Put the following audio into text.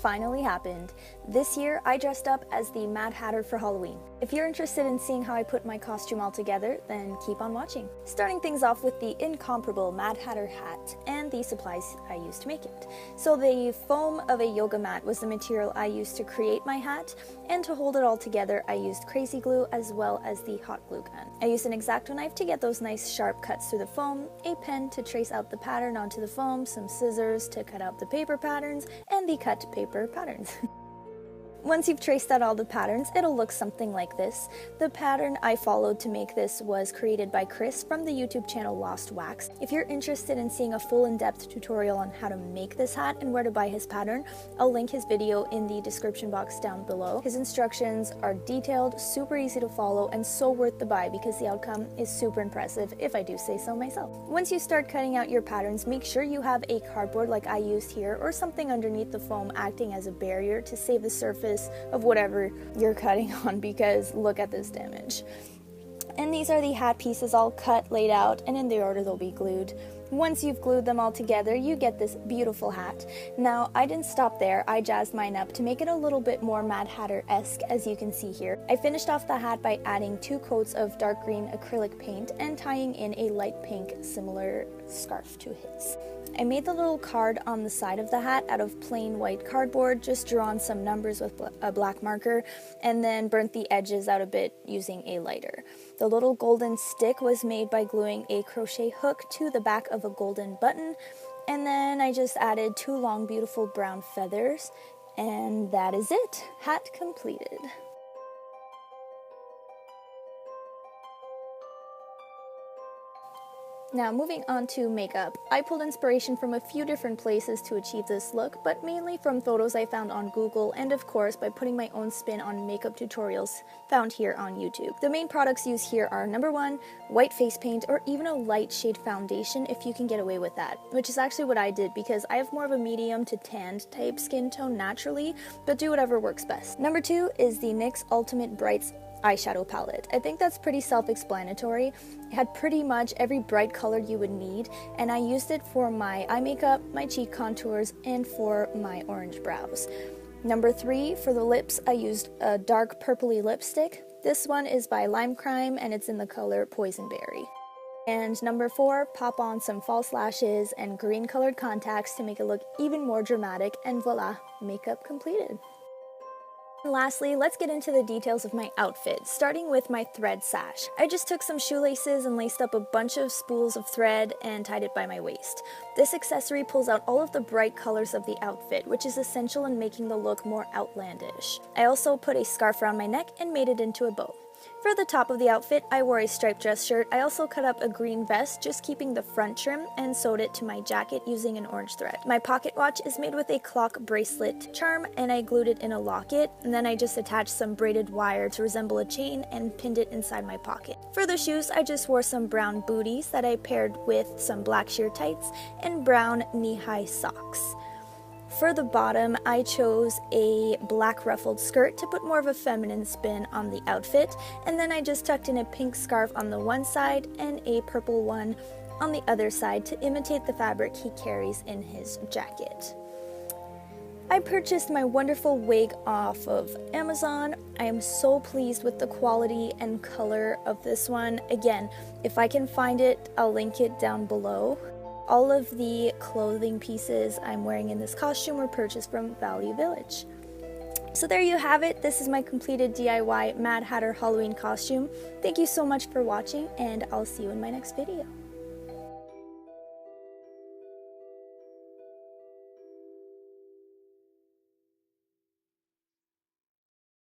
finally happened. This year, I dressed up as the Mad Hatter for Halloween. If you're interested in seeing how I put my costume all together, then keep on watching. Starting things off with the incomparable Mad Hatter hat and the supplies I used to make it. So the foam of a yoga mat was the material I used to create my hat, and to hold it all together, I used crazy glue as well as the hot glue gun. I used an X-Acto knife to get those nice sharp cuts through the foam, a pen to trace out the pattern onto the foam, some scissors to cut out the paper patterns, and the cut paper patterns. Once you've traced out all the patterns, it'll look something like this. The pattern I followed to make this was created by Chris from the YouTube channel Lost Wax. If you're interested in seeing a full in-depth tutorial on how to make this hat and where to buy his pattern, I'll link his video in the description box down below. His instructions are detailed, super easy to follow, and so worth the buy because the outcome is super impressive, if I do say so myself. Once you start cutting out your patterns, make sure you have a cardboard like I used here or something underneath the foam acting as a barrier to save the surface of whatever you're cutting on, because look at this damage. And these are the hat pieces all cut, laid out, and in the order they'll be glued. Once you've glued them all together, you get this beautiful hat. Now, I didn't stop there. I jazzed mine up to make it a little bit more Mad Hatter-esque, as you can see here. I finished off the hat by adding 2 coats of dark green acrylic paint and tying in a light pink similar scarf to his. I made the little card on the side of the hat out of plain white cardboard, just drew on some numbers with a black marker, and then burnt the edges out a bit using a lighter. The little golden stick was made by gluing a crochet hook to the back of a golden button, and then I just added 2 long beautiful brown feathers, and that is it. Hat completed. Now moving on to makeup, I pulled inspiration from a few different places to achieve this look, but mainly from photos I found on Google and of course by putting my own spin on makeup tutorials found here on YouTube. The main products used here are number 1, white face paint or even a light shade foundation if you can get away with that, which is actually what I did because I have more of a medium to tanned type skin tone naturally, but do whatever works best. Number 2 is the NYX Ultimate Brights eyeshadow palette. I think that's pretty self-explanatory. It had pretty much every bright color you would need, and I used it for my eye makeup, my cheek contours, and for my orange brows. Number 3, for the lips, I used a dark purpley lipstick. This one is by Lime Crime, and it's in the color Poison Berry. And number 4, pop on some false lashes and green colored contacts to make it look even more dramatic, and voila, makeup completed. Lastly, let's get into the details of my outfit, starting with my thread sash. I just took some shoelaces and laced up a bunch of spools of thread and tied it by my waist. This accessory pulls out all of the bright colors of the outfit, which is essential in making the look more outlandish. I also put a scarf around my neck and made it into a bow. For the top of the outfit, I wore a striped dress shirt. I also cut up a green vest, just keeping the front trim, and sewed it to my jacket using an orange thread. My pocket watch is made with a clock bracelet charm, and I glued it in a locket, and then I just attached some braided wire to resemble a chain and pinned it inside my pocket. For the shoes, I just wore some brown booties that I paired with some black sheer tights and brown knee-high socks. For the bottom, I chose a black ruffled skirt to put more of a feminine spin on the outfit, and then I just tucked in a pink scarf on the one side and a purple one on the other side to imitate the fabric he carries in his jacket. I purchased my wonderful wig off of Amazon. I am so pleased with the quality and color of this one. Again, if I can find it, I'll link it down below. All of the clothing pieces I'm wearing in this costume were purchased from Value Village. So there you have it. This is my completed DIY Mad Hatter Halloween costume. Thank you so much for watching, and I'll see you in my next video.